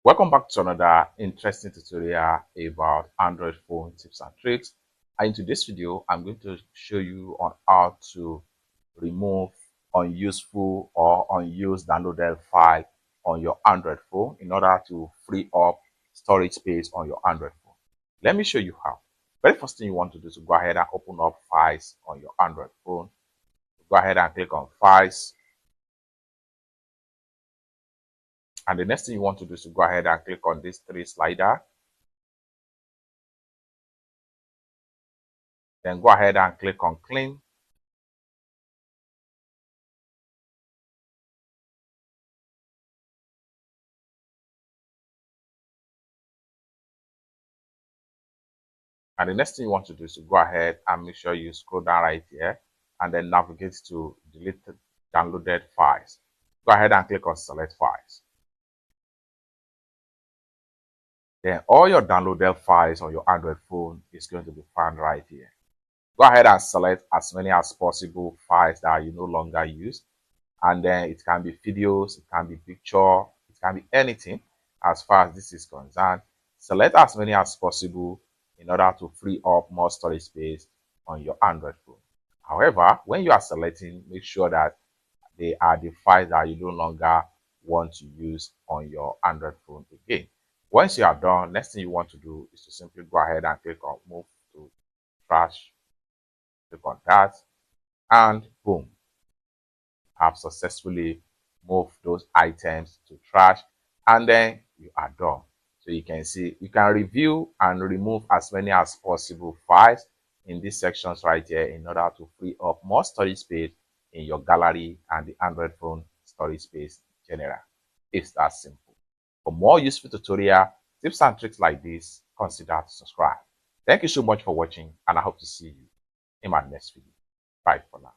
Welcome back to another interesting tutorial about Android phone tips and tricks. And in today's video, I'm going to show you on how to remove unuseful or unused downloaded file on your Android phone in order to free up storage space on your Android phone. Let me show you how. Very first thing you want to do is to go ahead and open up files on your Android phone. Go ahead and click on files. And the next thing you want to do is to go ahead and click on this three slider. Then go ahead and click on clean. And the next thing you want to do is to go ahead and make sure you scroll down right here and then navigate to deleted downloaded files. Go ahead and click on select files. Then all your downloaded files on your Android phone is going to be found right here. Go ahead and select as many as possible files that you no longer use. And then it can be videos, it can be picture, it can be anything as far as this is concerned. Select as many as possible in order to free up more storage space on your Android phone. However, when you are selecting, make sure that they are the files that you no longer want to use on your Android phone again. Once you are done, next thing you want to do is to simply go ahead and click on move to trash, click on that, and boom, have successfully moved those items to trash, and then you are done. So you can see you can review and remove as many as possible files in these sections right here in order to free up more storage space in your gallery and the Android phone storage space in general. It's that simple. For more useful tutorial tips and tricks like this, consider to subscribe. Thank you so much for watching, and I hope to see you in my next video. Bye for now.